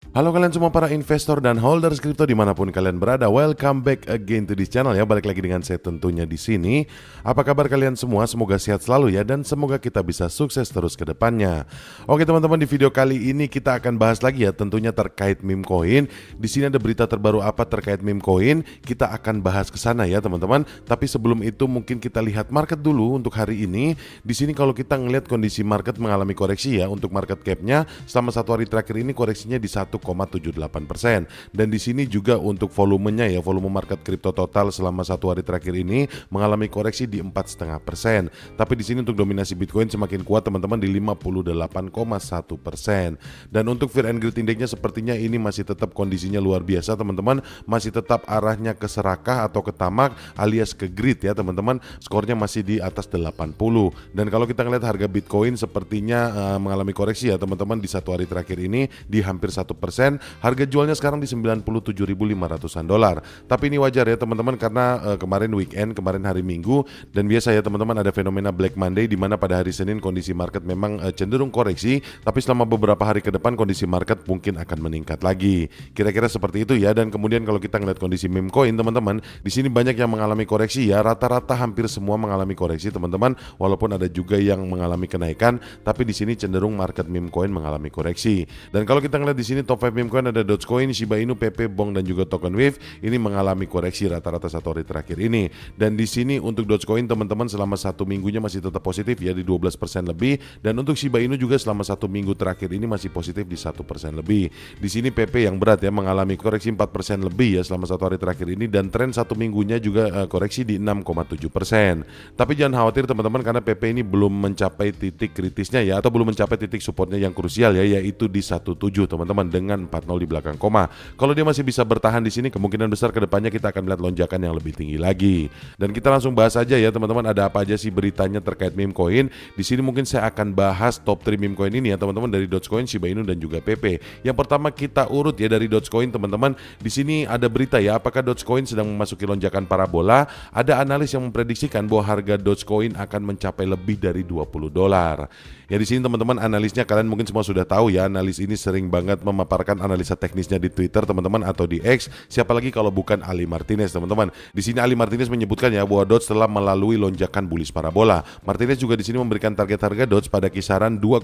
Halo kalian semua para investor dan holders kripto dimanapun kalian berada, welcome back again to this channel ya. Balik lagi dengan saya tentunya di sini. Apa kabar kalian semua? Semoga sehat selalu ya, dan semoga kita bisa sukses terus ke depannya. Oke teman-teman, di video kali ini kita akan bahas lagi ya, tentunya terkait meme coin. Di sini ada berita terbaru apa terkait meme coin? Kita akan bahas ke sana ya teman-teman. Tapi sebelum itu mungkin kita lihat market dulu untuk hari ini. Di sini kalau kita ngelihat kondisi market mengalami koreksi ya, untuk market cap-nya selama satu hari terakhir ini koreksinya di 1,78%. Dan di sini juga untuk volumenya ya, volume market kripto total selama satu hari terakhir ini mengalami koreksi di 4,5%. Tapi di sini untuk dominasi Bitcoin semakin kuat teman-teman di 58,1%. Dan untuk Fear and Greed Index-nya sepertinya ini masih tetap kondisinya luar biasa teman-teman, masih tetap arahnya ke serakah atau ke tamak alias ke greed ya teman-teman. Skornya masih di atas 80. Dan kalau kita ngelihat harga Bitcoin sepertinya mengalami koreksi ya teman-teman di satu hari terakhir ini di hampir 1%. Harga jualnya sekarang di 97.500-an dolar. Tapi ini wajar ya teman-teman, karena kemarin weekend, kemarin hari Minggu, dan biasa ya teman-teman ada fenomena Black Monday di mana pada hari Senin kondisi market memang cenderung koreksi, tapi selama beberapa hari ke depan kondisi market mungkin akan meningkat lagi. Kira-kira seperti itu ya. Dan kemudian kalau kita ngeliat kondisi meme coin teman-teman, di sini banyak yang mengalami koreksi ya, rata-rata hampir semua mengalami koreksi teman-teman, walaupun ada juga yang mengalami kenaikan, tapi di sini cenderung market meme coin mengalami koreksi. Dan kalau kita ngeliat di sini top 5 meme coin ada Dogecoin, Shiba Inu, PP, Bong dan juga Token Wave. Ini mengalami koreksi rata-rata satu hari terakhir ini. Dan di sini untuk Dogecoin teman-teman selama satu minggunya masih tetap positif ya di 12% lebih. Dan untuk Shiba Inu juga selama satu minggu terakhir ini masih positif di 1% lebih. Di sini PP yang berat ya mengalami koreksi 4% lebih ya selama satu hari terakhir ini, dan tren satu minggunya juga koreksi di 6,7%. Tapi jangan khawatir teman-teman, karena PP ini belum mencapai titik kritisnya ya, atau belum mencapai titik supportnya yang krusial ya, yaitu di 17 teman-teman dengan 40 di belakang koma. Kalau dia masih bisa bertahan di sini, kemungkinan besar kedepannya kita akan melihat lonjakan yang lebih tinggi lagi. Dan kita langsung bahas aja ya teman-teman, ada apa aja sih beritanya terkait meme coin. Di sini mungkin saya akan bahas top 3 meme coin ini ya teman-teman, dari Dogecoin, Shiba Inu dan juga PP. Yang pertama kita urut ya dari Dogecoin teman-teman. Di sini ada berita ya, apakah Dogecoin sedang memasuki lonjakan parabola? Ada analis yang memprediksikan bahwa harga Dogecoin akan mencapai lebih dari $20. Ya di sini teman-teman analisnya kalian mungkin semua sudah tahu ya, analis ini sering banget memaparkan analisa teknisnya di Twitter teman-teman atau di X. Siapa lagi kalau bukan Ali Martinez teman-teman. Di sini Ali Martinez menyebutkan ya bahwa Doge telah melalui lonjakan bullish parabola. Martinez juga di sini memberikan target harga Doge pada kisaran $2,4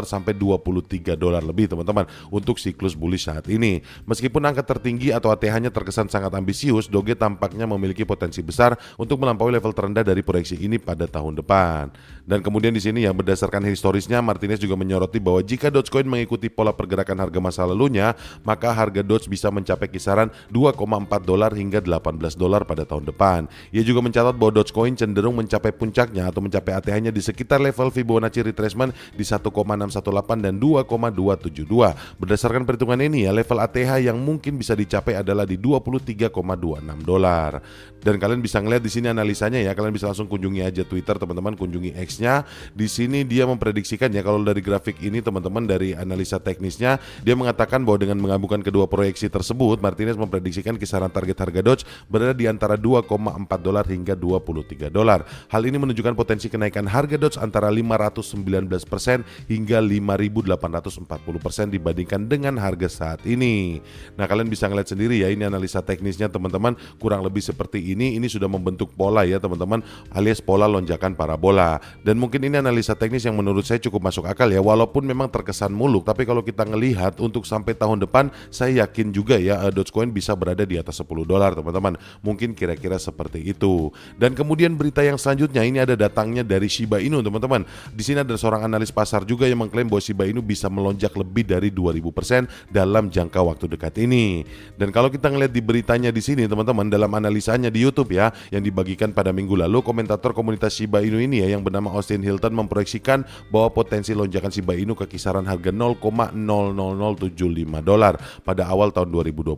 sampai $23 lebih teman-teman untuk siklus bullish saat ini. Meskipun angka tertinggi atau ATH-nya terkesan sangat ambisius, Doge tampaknya memiliki potensi besar untuk melampaui level terendah dari proyeksi ini pada tahun depan. Dan kemudian di sini ya, berdasarkan historisnya, Martinez juga menyoroti bahwa jika Dogecoin mengikuti pola pergerakan harga masa lalunya, maka harga Doge bisa mencapai kisaran $2,4 hingga $18 pada tahun depan. Ia juga mencatat bahwa Dogecoin cenderung mencapai puncaknya atau mencapai ATH-nya di sekitar level Fibonacci retracement di 1,618 dan 2,272. Berdasarkan perhitungan ini ya, level ATH yang mungkin bisa dicapai adalah di $23,26. Dan kalian bisa ngeliat di sini analisanya ya, kalian bisa langsung kunjungi aja Twitter teman-teman, kunjungi X-nya. Di sini dia memprediksikan ya, kalau dari grafik ini teman-teman, dari analisa teknisnya dia mengatakan bahwa dengan menggabungkan kedua proyeksi tersebut, Martinez memprediksikan kisaran target harga Doge berada di antara $2,4 hingga $23. Hal ini menunjukkan potensi kenaikan harga Doge antara 519% hingga 5.840% dibandingkan dengan harga saat ini. Nah kalian bisa ngeliat sendiri ya, ini analisa teknisnya teman-teman, kurang lebih seperti ini sudah membentuk pola ya teman-teman, alias pola lonjakan parabola. Dan mungkin ini analisa teknis yang menurut saya cukup masuk akal ya, walaupun memang terkesan muluk, tapi kalau kita ngelihat untuk sampai tahun depan, saya yakin juga ya Dogecoin bisa berada di atas $10 teman-teman. Mungkin kira-kira seperti itu. Dan kemudian berita yang selanjutnya ini ada datangnya dari Shiba Inu teman-teman. Di sini ada seorang analis pasar juga yang mengklaim bahwa Shiba Inu bisa melonjak lebih dari 2000% dalam jangka waktu dekat ini. Dan kalau kita ngelihat di beritanya di sini teman-teman, dalam analisanya di YouTube ya yang dibagikan pada minggu lalu, komentator komunitas Shiba Inu ini ya yang bernama Austin Hilton memproyeksikan bahwa potensi lonjakan Shiba Inu ke kisaran harga $0,00075 pada awal tahun 2025.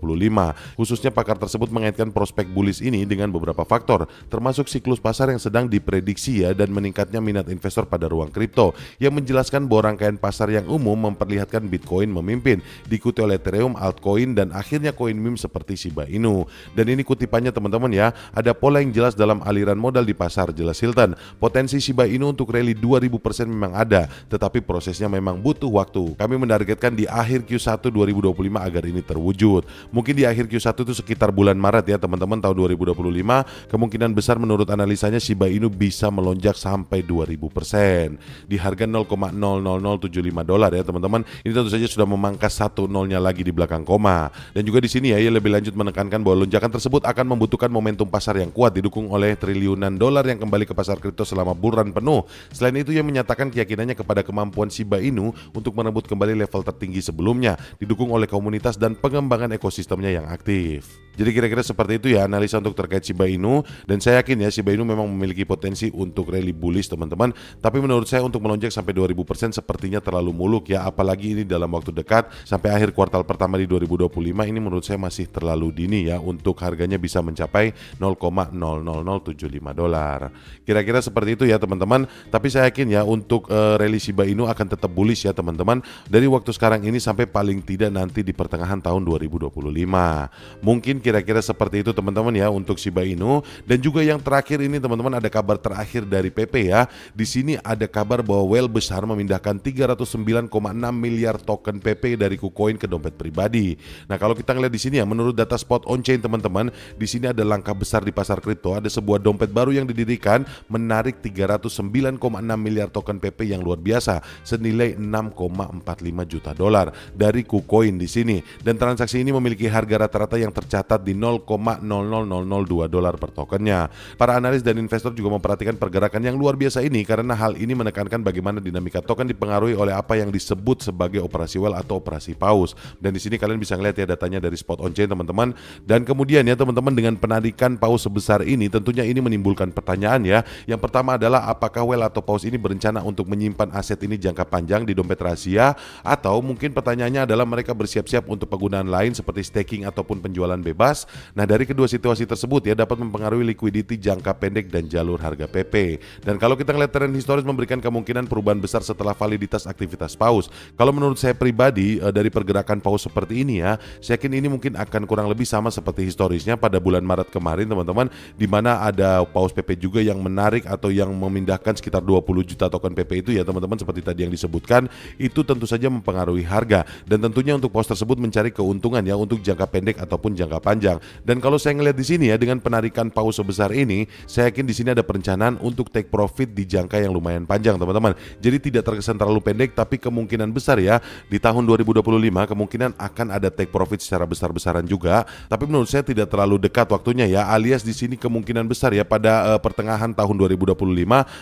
Khususnya pakar tersebut mengaitkan prospek bullish ini dengan beberapa faktor, termasuk siklus pasar yang sedang diprediksi ya, dan meningkatnya minat investor pada ruang kripto, yang menjelaskan bahwa rangkaian pasar yang umum memperlihatkan Bitcoin memimpin, diikuti oleh Ethereum, altcoin, dan akhirnya koin meme seperti Shiba Inu. Dan ini kutipannya teman-teman ya, ada pola yang jelas dalam aliran modal di pasar, jelas Hilton. Potensi Shiba Inu untuk rally 2000% memang ada, tetapi prosesnya memang butuh waktu. Kami menargetkan di akhir Q1 2025 agar ini terwujud. Mungkin di akhir Q1 itu sekitar bulan Maret ya teman-teman tahun 2025, kemungkinan besar menurut analisanya Shiba Inu bisa melonjak sampai 2000% di harga $0,00075 ya teman-teman. Ini tentu saja sudah memangkas satu nolnya lagi di belakang koma. Dan juga di sini ya, ia lebih lanjut menekankan bahwa lonjakan tersebut akan membutuhkan momentum pasar yang kuat didukung oleh triliunan dolar yang kembali ke pasar kripto selama bulan penuh. Selain itu, ia menyatakan keyakinannya kepada kemampuan Shiba Inu untuk merebut kembali level tertinggi sebelumnya, didukung oleh komunitas dan pengembangan ekosistemnya yang aktif. Jadi kira-kira seperti itu ya analisa untuk terkait Shiba Inu, dan saya yakin ya Shiba Inu memang memiliki potensi untuk rally bullish teman-teman. Tapi menurut saya untuk melonjak sampai 2000% sepertinya terlalu muluk ya, apalagi ini dalam waktu dekat sampai akhir kuartal pertama di 2025 ini menurut saya masih terlalu dini ya untuk harganya bisa mencapai $0,00075. Kira-kira seperti itu ya teman-teman. Tapi saya yakin ya untuk rally Shiba Inu akan tetap bullish ya teman-teman dari waktu sekarang ini sampai paling tidak nanti di pertengahan tahun 2025. Mungkin kira-kira seperti itu teman-teman ya untuk Shiba Inu. Dan juga yang terakhir ini teman-teman ada kabar terakhir dari PP ya. Di sini ada kabar bahwa Whale besar memindahkan 309,6 miliar token PP dari KuCoin ke dompet pribadi. Nah, kalau kita ngeliat di sini ya, menurut data spot on chain teman-teman, di sini ada langkah besar di pasar kripto. Ada sebuah dompet baru yang didirikan menarik 309,6 miliar token PP yang luar biasa senilai $6,45 juta dari KuCoin di sini. Dan transaksi ini memiliki harga rata-rata yang tercatat di $0,00002 per tokennya. Para analis dan investor juga memperhatikan pergerakan yang luar biasa ini karena hal ini menekankan bagaimana dinamika token dipengaruhi oleh apa yang disebut sebagai operasi whale atau operasi paus. Dan di sini kalian bisa ngeliat ya datanya dari spot on chain teman-teman. Dan kemudian ya teman-teman, dengan penarikan paus sebesar ini tentunya ini menimbulkan pertanyaan ya. Yang pertama adalah apakah whale atau paus ini berencana untuk menyimpan aset ini jangka panjang di dompet rahasia, atau mungkin pertanyaannya adalah mereka bersiap-siap untuk penggunaan lain seperti staking ataupun penjualan bebas. Nah, dari kedua situasi tersebut ya dapat mempengaruhi liquidity jangka pendek dan jalur harga PP. Dan kalau kita ngeliat tren historis memberikan kemungkinan perubahan besar setelah validitas aktivitas paus. Kalau menurut saya pribadi dari pergerakan paus seperti ini ya, saya yakin ini mungkin akan kurang lebih sama seperti historisnya pada bulan Maret kemarin teman-teman, di mana ada paus PP juga yang menarik atau yang memindahkan sekitar 20 juta token PP itu ya teman-teman, seperti tadi yang disebutkan. Itu tentu saja mempengaruhi harga, dan tentunya untuk paus tersebut mencari keuntungan ya untuk jangka pendek ataupun jangka panjang. Dan kalau saya ngelihat di sini ya, dengan penarikan paus sebesar ini, saya yakin di sini ada perencanaan untuk take profit di jangka yang lumayan panjang teman-teman. Jadi tidak terkesan terlalu pendek, tapi kemungkinan besar ya di tahun 2025 kemungkinan akan ada take profit secara besar-besaran juga. Tapi menurut saya tidak terlalu dekat waktunya ya, alias di sini kemungkinan besar ya pada pertengahan tahun 2025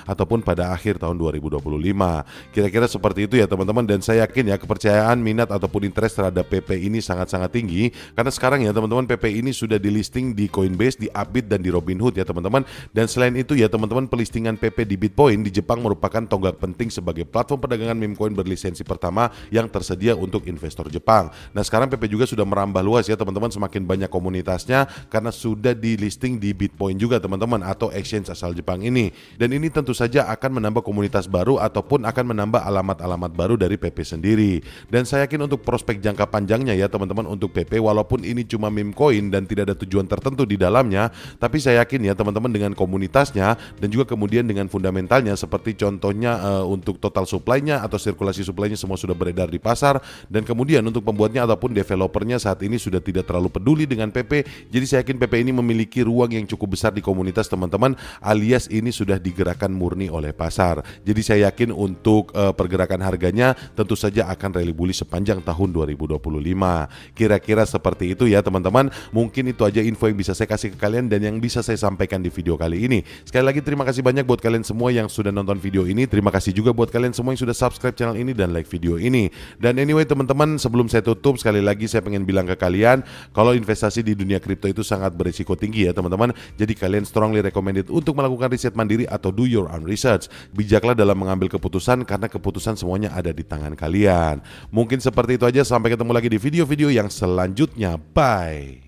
ataupun pada akhir tahun 2025. Kira-kira seperti itu ya teman-teman. Dan saya yakin ya kepercayaan, minat ataupun interest terhadap PP ini sangat-sangat tinggi, karena sekarang ya teman-teman PP ini sudah di listing di Coinbase, di Upbit dan di Robinhood ya teman-teman. Dan selain itu ya teman-teman, pelistingan PP di Bitcoin di Jepang merupakan tonggak penting sebagai platform perdagangan meme coin berlisensi pertama yang tersedia untuk investor Jepang. Nah, sekarang PP juga sudah merambah luas ya teman-teman, semakin banyak komunitasnya karena sudah di listing di Bitcoin juga teman-teman, atau exchange asal Jepang ini. Dan ini tentu saja akan menambah komunitas baru ataupun akan menambah alamat-alamat baru dari PP sendiri. Dan saya yakin untuk prospek jangka panjangnya ya teman-teman untuk PP, walaupun ini cuma meme coin dan tidak ada tujuan tertentu di dalamnya, tapi saya yakin ya teman-teman dengan komunitasnya dan juga kemudian dengan fundamentalnya, seperti contohnya untuk total supply-nya atau sirkulasi supply-nya semua sudah beredar di pasar, dan kemudian untuk pembuatnya ataupun developernya saat ini sudah tidak terlalu peduli dengan PP. Jadi saya yakin PP ini memiliki ruang yang cukup besar di komunitas teman-teman, alias ini sudah digerakkan murni oleh pasar. Jadi saya yakin untuk pergerakan harganya tentu saja akan rally bullish sepanjang tahun 2025. Kira-kira seperti itu ya teman-teman. Mungkin itu aja info yang bisa saya kasih ke kalian dan yang bisa saya sampaikan di video kali ini. Sekali lagi terima kasih banyak buat kalian semua yang sudah nonton video ini. Terima kasih juga buat kalian semua yang sudah subscribe channel ini dan like video ini. Dan anyway teman-teman, sebelum saya tutup, sekali lagi saya pengen bilang ke kalian kalau investasi di dunia kripto itu sangat berisiko tinggi ya teman-teman. Jadi kalian strongly recommended untuk melakukan riset mandiri atau do your own research. Bijaklah dalam mengambil keputusan karena keputusan semuanya ada di tangan kalian. Mungkin seperti itu aja, sampai ketemu lagi di video-video yang selanjutnya. Bye.